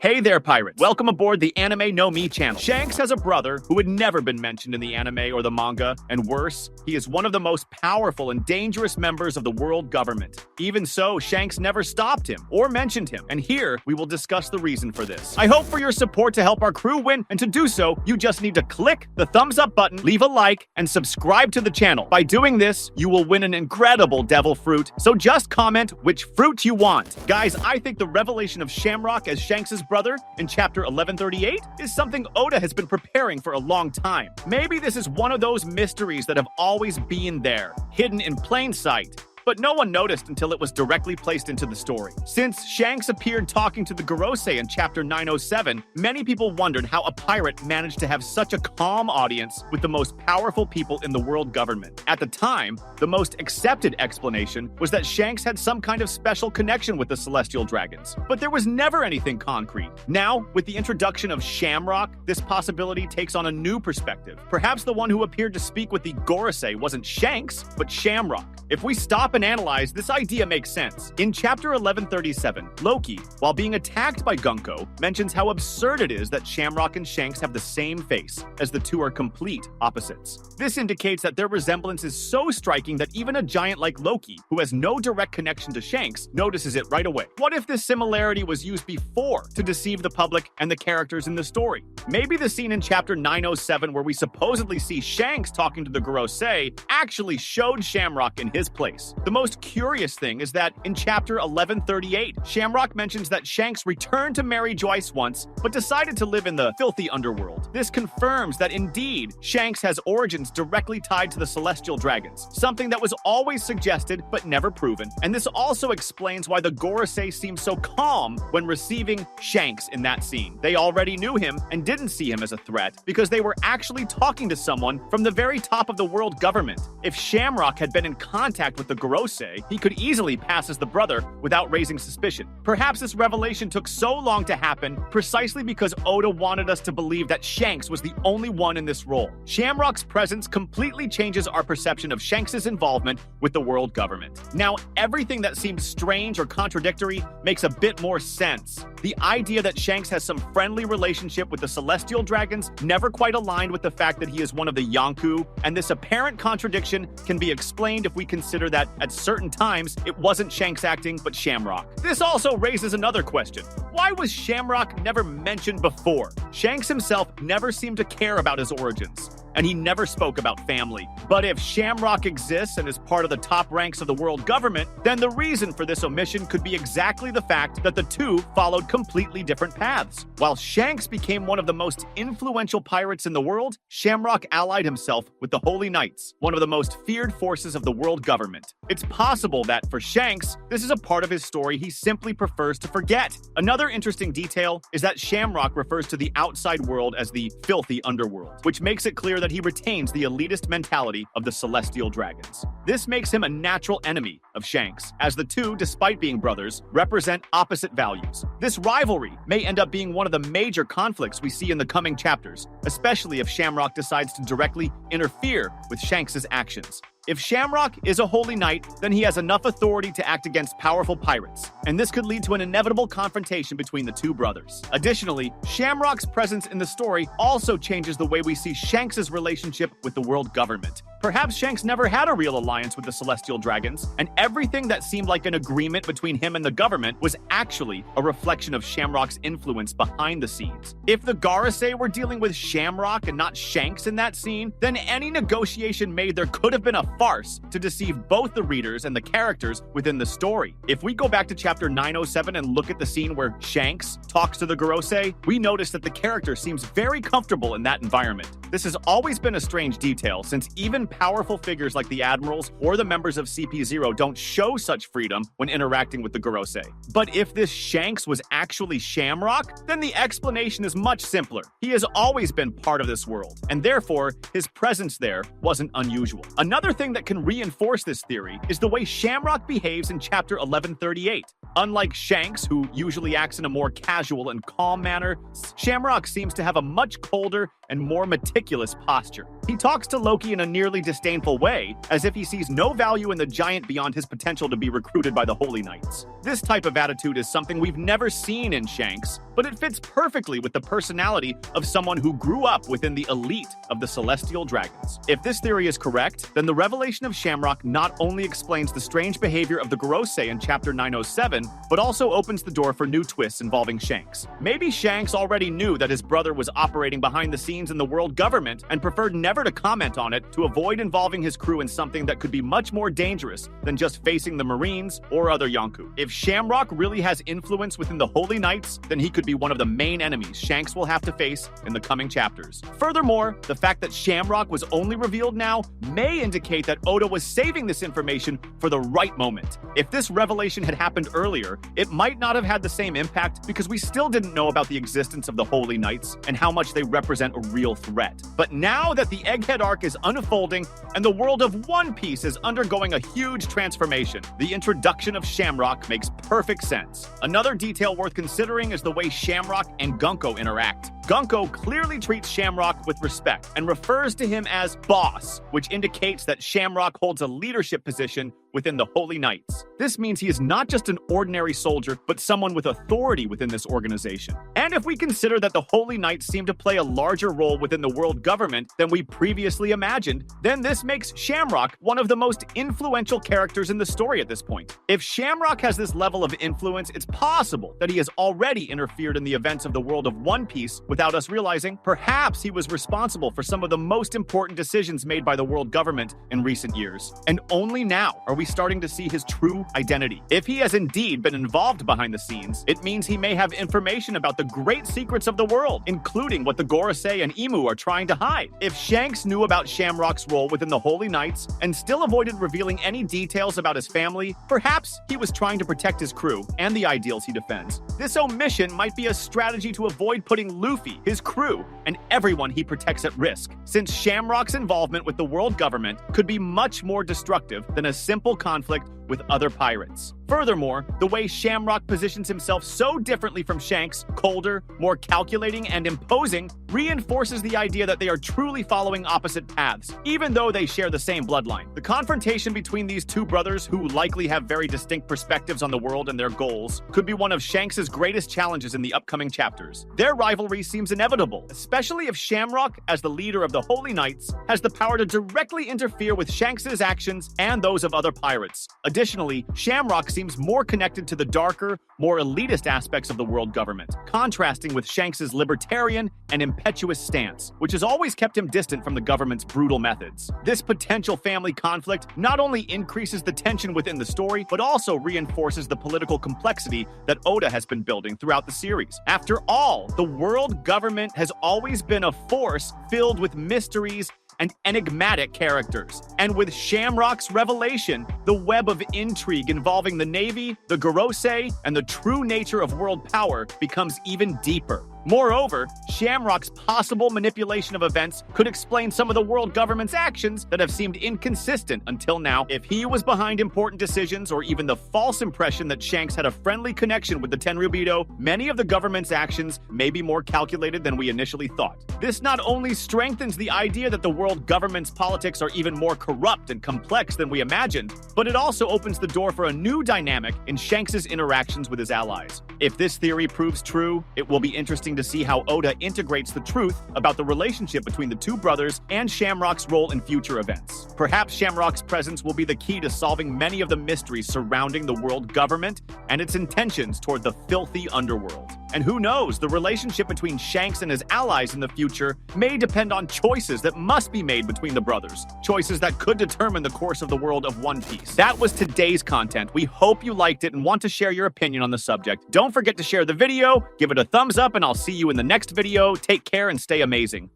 Hey there, pirates. Welcome aboard the Anime No Me channel. Shanks has a brother who had never been mentioned in the anime or the manga, and worse, he is one of the most powerful and dangerous members of the world government. Even so, Shanks never stopped him or mentioned him, and here we will discuss the reason for this. I hope for your support to help our crew win, and to do so, you just need to click the thumbs up button, leave a like, and subscribe to the channel. By doing this, you will win an incredible devil fruit, so just comment which fruit you want. Guys, I think the revelation of Shamrock as Shanks' brother in chapter 1138 is something Oda has been preparing for a long time. Maybe this is one of those mysteries that have always been there, hidden in plain sight, but no one noticed until it was directly placed into the story. Since Shanks appeared talking to the Gorosei in chapter 907, many people wondered how a pirate managed to have such a calm audience with the most powerful people in the world government. At the time, the most accepted explanation was that Shanks had some kind of special connection with the celestial dragons, but there was never anything concrete. Now, with the introduction of Shamrock, this possibility takes on a new perspective. Perhaps the one who appeared to speak with the Gorosei wasn't Shanks, but Shamrock. If we stop and analyze, this idea makes sense. In chapter 1137, Loki, while being attacked by Gunko, mentions how absurd it is that Shamrock and Shanks have the same face, as the two are complete opposites. This indicates that their resemblance is so striking that even a giant like Loki, who has no direct connection to Shanks, notices it right away. What if this similarity was used before to deceive the public and the characters in the story? Maybe the scene in chapter 907 where we supposedly see Shanks talking to the Gorosei actually showed Shamrock in his place. The most curious thing is that in chapter 1138, Shamrock mentions that Shanks returned to marry Joyce once, but decided to live in the filthy underworld. This confirms that indeed, Shanks has origins directly tied to the celestial dragons, something that was always suggested but never proven. And this also explains why the Gorosei seemed so calm when receiving Shanks in that scene. They already knew him and didn't see him as a threat because they were actually talking to someone from the very top of the world government. If Shamrock had been in contact with the Gorosei, he could easily pass as the brother without raising suspicion. Perhaps this revelation took so long to happen precisely because Oda wanted us to believe that Shanks was the only one in this role. Shamrock's presence completely changes our perception of Shanks' involvement with the world government. Now, everything that seemed strange or contradictory makes a bit more sense. The idea that Shanks has some friendly relationship with the celestial dragons never quite aligned with the fact that he is one of the Yonku, and this apparent contradiction can be explained if we consider that at certain times it wasn't Shanks acting, but Shamrock. This also raises another question. Why was Shamrock never mentioned before? Shanks himself never seemed to care about his origins, and he never spoke about family. But if Shamrock exists and is part of the top ranks of the world government, then the reason for this omission could be exactly the fact that the two followed completely different paths. While Shanks became one of the most influential pirates in the world, Shamrock allied himself with the Holy Knights, one of the most feared forces of the world government. It's possible that, for Shanks, this is a part of his story he simply prefers to forget. Another interesting detail is that Shamrock refers to the outside world as the filthy underworld, which makes it clear that he retains the elitist mentality of the celestial dragons. This makes him a natural enemy of Shanks, as the two, despite being brothers, represent opposite values. This rivalry may end up being one of the major conflicts we see in the coming chapters, especially if Shamrock decides to directly interfere with Shanks' actions. If Shamrock is a holy knight, then he has enough authority to act against powerful pirates, and this could lead to an inevitable confrontation between the two brothers. Additionally, Shamrock's presence in the story also changes the way we see Shanks' relationship with the world government. Perhaps Shanks never had a real alliance with the celestial dragons, and everything that seemed like an agreement between him and the government was actually a reflection of Shamrock's influence behind the scenes. If the Gorosei were dealing with Shamrock and not Shanks in that scene, then any negotiation made there could have been a farce to deceive both the readers and the characters within the story. If we go back to chapter 907 and look at the scene where Shanks talks to the Gorosei, we notice that the character seems very comfortable in that environment. This has always been a strange detail, since even powerful figures like the admirals or the members of CP0 don't show such freedom when interacting with the Gorosei. But if this Shanks was actually Shamrock, then the explanation is much simpler. He has always been part of this world, and therefore his presence there wasn't unusual. Another thing that can reinforce this theory is the way Shamrock behaves in chapter 1138. Unlike Shanks, who usually acts in a more casual and calm manner, Shamrock seems to have a much colder and more meticulous posture. He talks to Loki in a nearly disdainful way, as if he sees no value in the giant beyond his potential to be recruited by the Holy Knights. This type of attitude is something we've never seen in Shanks, but it fits perfectly with the personality of someone who grew up within the elite of the Celestial Dragons. If this theory is correct, then the revelation of Shamrock not only explains the strange behavior of the Gorosei in Chapter 907, but also opens the door for new twists involving Shanks. Maybe Shanks already knew that his brother was operating behind the scenes in the world government and preferred never to comment on it to avoid involving his crew in something that could be much more dangerous than just facing the Marines or other Yonku. If Shamrock really has influence within the Holy Knights, then he could be one of the main enemies Shanks will have to face in the coming chapters. Furthermore, the fact that Shamrock was only revealed now may indicate that Oda was saving this information for the right moment. If this revelation had happened earlier, it might not have had the same impact because we still didn't know about the existence of the Holy Knights and how much they represent a real threat. But now that the Egghead arc is unfolding and the world of One Piece is undergoing a huge transformation, the introduction of Shamrock makes perfect sense. Another detail worth considering is the way Shamrock and Gunko interact. Gunko clearly treats Shamrock with respect and refers to him as boss, which indicates that Shamrock holds a leadership position within the Holy Knights. This means he is not just an ordinary soldier, but someone with authority within this organization. And if we consider that the Holy Knights seem to play a larger role within the world government than we previously imagined, then this makes Shamrock one of the most influential characters in the story at this point. If Shamrock has this level of influence, it's possible that he has already interfered in the events of the world of One Piece without us realizing. Perhaps he was responsible for some of the most important decisions made by the world government in recent years. And only now are we starting to see his true identity. If he has indeed been involved behind the scenes, it means he may have information about the great secrets of the world, including what the Gorosei and Emu are trying to hide. If Shanks knew about Shamrock's role within the Holy Knights and still avoided revealing any details about his family, perhaps he was trying to protect his crew and the ideals he defends. This omission might be a strategy to avoid putting Luffy, his crew, and everyone he protects at risk, since Shamrock's involvement with the world government could be much more destructive than a simple conflict with other pirates. Furthermore, the way Shamrock positions himself so differently from Shanks, colder, more calculating, and imposing, reinforces the idea that they are truly following opposite paths, even though they share the same bloodline. The confrontation between these two brothers, who likely have very distinct perspectives on the world and their goals, could be one of Shanks' greatest challenges in the upcoming chapters. Their rivalry seems inevitable, especially if Shamrock, as the leader of the Holy Knights, has the power to directly interfere with Shanks' actions and those of other pirates. Additionally, Shamrock seems more connected to the darker, more elitist aspects of the world government, contrasting with Shanks' libertarian and impetuous stance, which has always kept him distant from the government's brutal methods. This potential family conflict not only increases the tension within the story, but also reinforces the political complexity that Oda has been building throughout the series. After all, the world government has always been a force filled with mysteries and enigmatic characters. And with Shamrock's revelation, the web of intrigue involving the Navy, the Gorosei, and the true nature of world power becomes even deeper. Moreover, Shamrock's possible manipulation of events could explain some of the world government's actions that have seemed inconsistent until now. If he was behind important decisions or even the false impression that Shanks had a friendly connection with the Tenryubito, many of the government's actions may be more calculated than we initially thought. This not only strengthens the idea that the world government's politics are even more corrupt and complex than we imagined, but it also opens the door for a new dynamic in Shanks' interactions with his allies. If this theory proves true, it will be interesting to see how Oda integrates the truth about the relationship between the two brothers and Shamrock's role in future events. Perhaps Shamrock's presence will be the key to solving many of the mysteries surrounding the world government and its intentions toward the filthy underworld. And who knows, the relationship between Shanks and his allies in the future may depend on choices that must be made between the brothers, choices that could determine the course of the world of One Piece. That was today's content. We hope you liked it and want to share your opinion on the subject. Don't forget to share the video, give it a thumbs up, and I'll see you in the next video. Take care and stay amazing.